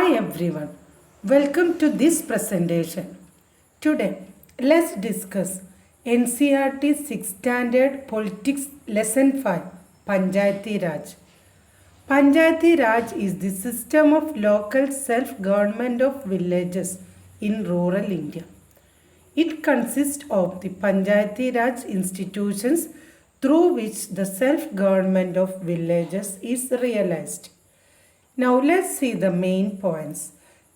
Hi everyone, welcome to this presentation. Today, let's discuss NCERT 6th Standard Politics Lesson 5 Panchayati Raj. Panchayati Raj is the system of local self-government of villages in rural India. It consists of the Panchayati Raj institutions through which the self-government of villages is realized. Now let's see the main points.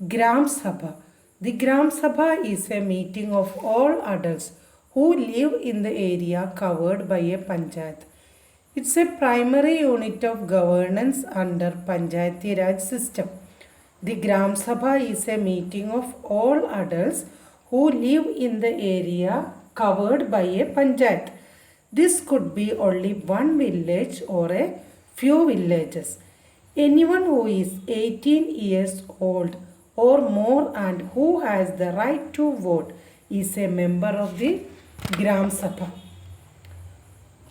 Gram Sabha. The Gram Sabha is a meeting of all adults who live in the area covered by a panchayat. It's a primary unit of governance under Panchayati Raj system. The Gram Sabha is a meeting of all adults who live in the area covered by a panchayat. This could be only one village or a few villages. Anyone who is 18 years old or more and who has the right to vote is a member of the Gram Sabha.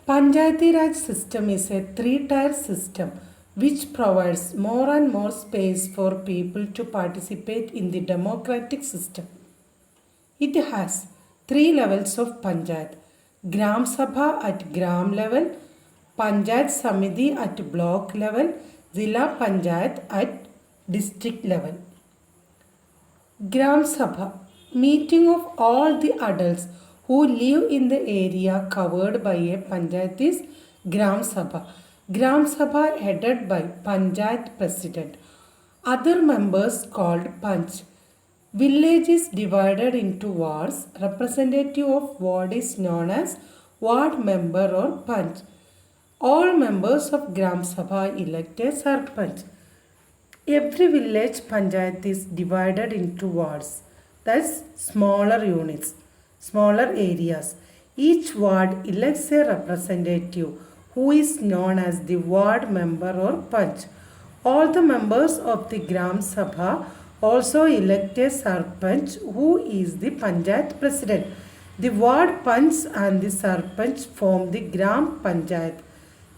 Panchayati Raj system is a three-tier system which provides more and more space for people to participate in the democratic system. It has three levels of panchayat: Gram Sabha at gram level, Panchayat Samiti at block level, Zilla Panchayat at district level. Gram Sabha, meeting of all the adults who live in the area covered by a panchayat is Gram Sabha. Gram Sabha headed by Panchayat President. Other members called Panch. Village is divided into wards. Representative of ward is known as ward member or Panch. All members of Gram Sabha elect a Sarpanch. Every village panchayat is divided into wards, that's smaller units, smaller areas. Each ward elects a representative who is known as the ward member or Panch. All the members of the Gram Sabha also elect a Sarpanch who is the Panchayat President. The ward Panch and the Sarpanch form the Gram Panchayat.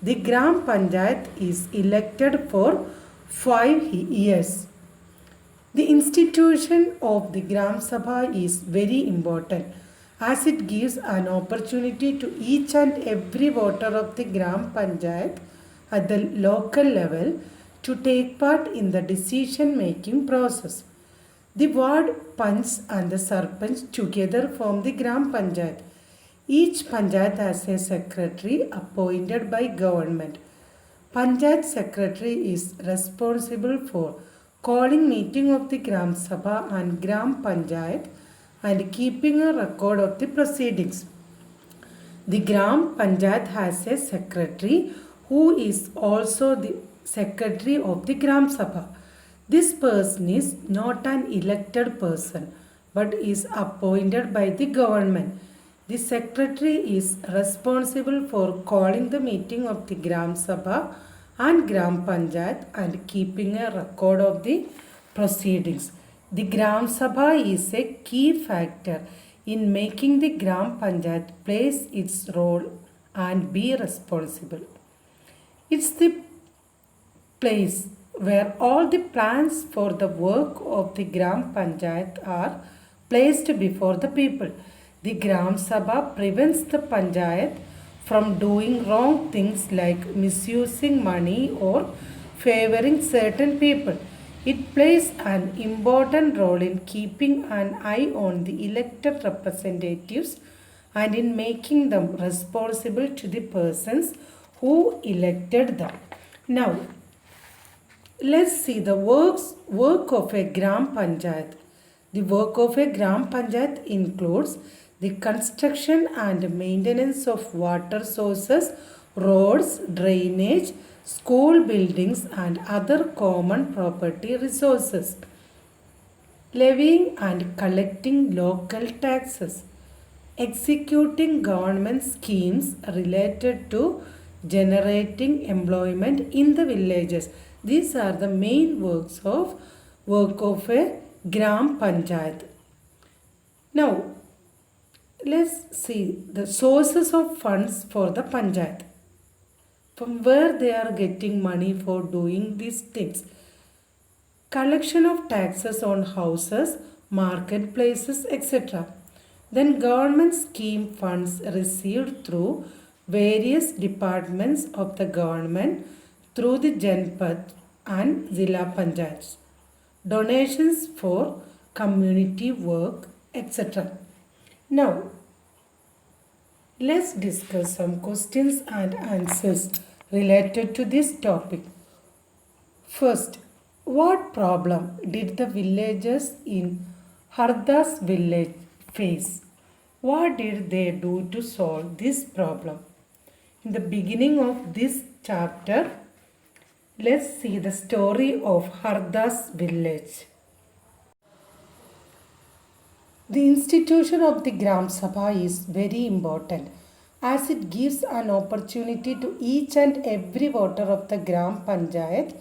The Gram Panchayat is elected for 5 years. The institution of the Gram Sabha is very important as it gives an opportunity to each and every voter of the Gram Panchayat at the local level to take part in the decision making process. The ward Panch and the Sarpanch together form the Gram Panchayat. Each panchayat has a secretary appointed by government. Panchayat secretary is responsible for calling meeting of the Gram Sabha and Gram Panchayat and keeping a record of the proceedings. The Gram Panchayat has a secretary who is also the secretary of the Gram Sabha. This person is not an elected person but is appointed by the government. The secretary is responsible for calling the meeting of the Gram Sabha and Gram Panchayat and keeping a record of the proceedings. The Gram Sabha is a key factor in making the Gram Panchayat plays its role and be responsible. It's the place where all the plans for the work of the Gram Panchayat are placed before the people. The Gram Sabha prevents the Panchayat from doing wrong things like misusing money or favoring certain people. It plays an important role in keeping an eye on the elected representatives and in making them responsible to the persons who elected them. Now, let's see the work of a Gram Panchayat. The work of a Gram Panchayat includes the construction and maintenance of water sources, roads, drainage, school buildings and other common property resources, levying and collecting local taxes, executing government schemes related to generating employment in the villages. These are the main work of a Gram Panchayat. Now, let's see the sources of funds for the Panchayat. From where they are getting money for doing these things. collection of taxes on houses, marketplaces, etc. Then government scheme funds received through various departments of the government through the Janpat and Zilla Panchayats. Donations for community work, etc. Now, let's discuss some questions and answers related to this topic. First, what problem did the villagers in Hardas village face? What did they do to solve this problem? In the beginning of this chapter, let's see the story of Hardas village. The institution of the Gram Sabha is very important as it gives an opportunity to each and every voter of the Gram Panchayat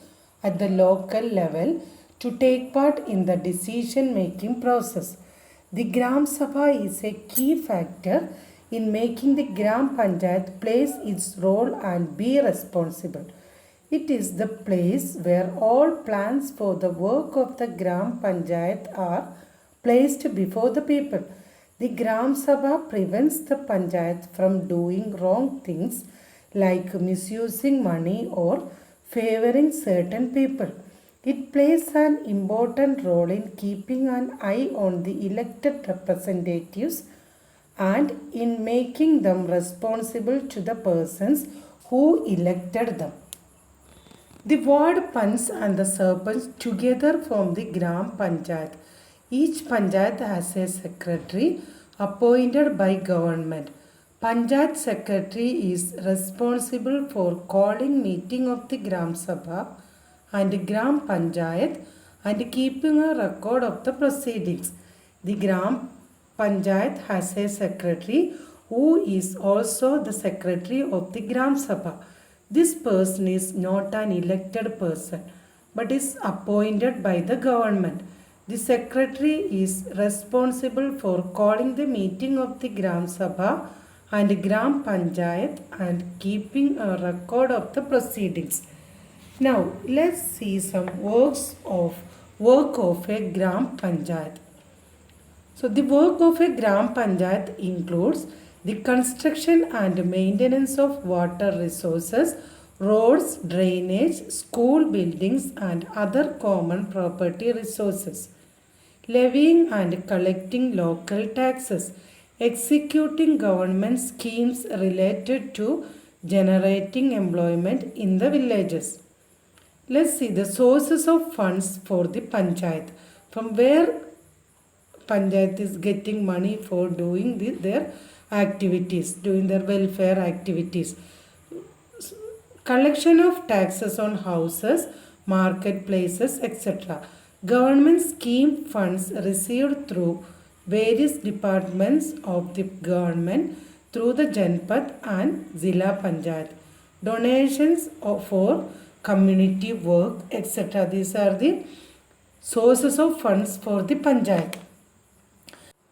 at the local level to take part in the decision making process. The Gram Sabha is a key factor in making the Gram Panchayat plays its role and be responsible. It is the place where all plans for the work of the Gram Panchayat are placed before the people. The Gram Sabha prevents the Panchayat from doing wrong things like misusing money or favoring certain people. It plays an important role in keeping an eye on the elected representatives and in making them responsible to the persons who elected them. The ward Panch and the Sarpanch together form the Gram Panchayat. Each Panchayat has a secretary appointed by government. Panchayat secretary is responsible for calling meeting of the Gram Sabha and Gram Panchayat and keeping a record of the proceedings. The Gram Panchayat has a secretary who is also the secretary of the Gram Sabha. This person is not an elected person but is appointed by the government. The secretary is responsible for calling the meeting of the Gram Sabha and Gram Panchayat and keeping a record of the proceedings. Now, let's see some work of a Gram Panchayat. So, the work of a Gram Panchayat includes the construction and maintenance of water resources, roads, drainage, school buildings and other common property resources, levying and collecting local taxes, executing government schemes related to generating employment in the villages. Let's see the sources of funds for the Panchayat. From where Panchayat is getting money for doing their activities, doing their welfare activities. Collection of taxes on houses, marketplaces, etc. Government scheme funds received through various departments of the government through the Janpat and Zilla Panchayat. Donations for community work, etc. These are the sources of funds for the Panchayat.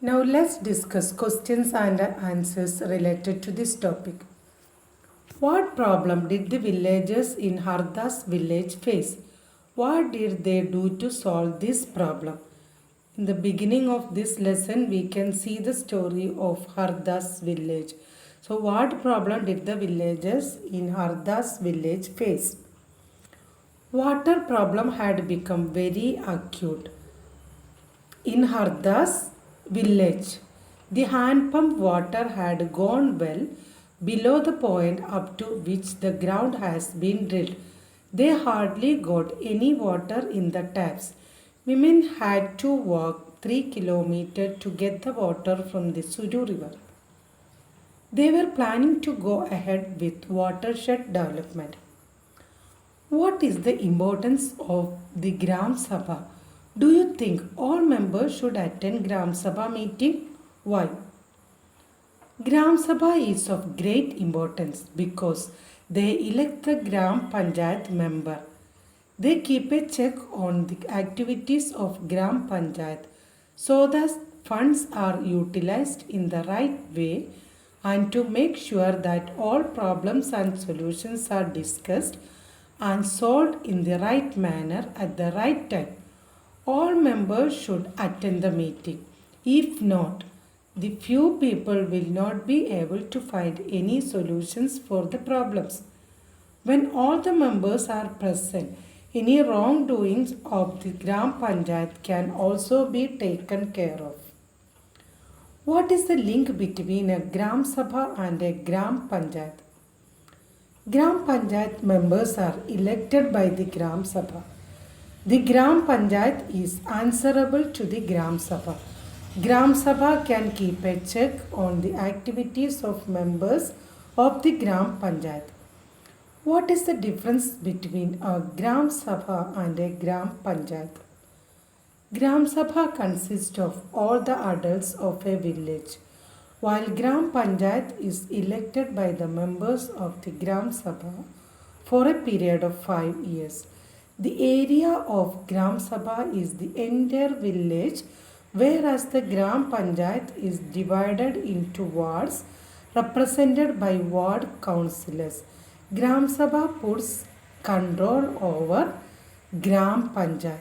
Now let's discuss questions and answers related to this topic. What problem did the villagers in Hardas village face? What did they do to solve this problem? In the beginning of this lesson, we can see the story of Hardas village. So, what problem did the villagers in Hardas village face? Water problem had become very acute. In Hardas village, the hand pump water had gone well below the point up to which the ground has been drilled. They hardly got any water in the taps. Women had to walk 3 kilometers to get the water from the Suru river. They were planning to go ahead with watershed development. What is the importance of the Gram Sabha? Do you think all members should attend Gram Sabha meeting? Why? Gram Sabha is of great importance because they elect the Gram Panchayat member. They keep a check on the activities of Gram Panchayat so that funds are utilized in the right way and to make sure that all problems and solutions are discussed and solved in the right manner at the right time. All members should attend the meeting. If not, the few people will not be able to find any solutions for the problems. When all the members are present, any wrongdoings of the Gram Panchayat can also be taken care of. What is the link between a Gram Sabha and a Gram Panchayat? Gram Panchayat members are elected by the Gram Sabha. The Gram Panchayat is answerable to the Gram Sabha. Gram Sabha can keep a check on the activities of members of the Gram Panchayat. What is the difference between a Gram Sabha and a Gram Panchayat? Gram Sabha consists of all the adults of a village, while Gram Panchayat is elected by the members of the Gram Sabha for a period of 5 years. The area of Gram Sabha is the entire village, whereas the Gram Panchayat is divided into wards represented by ward councillors. Gram Sabha puts control over Gram Panchayat.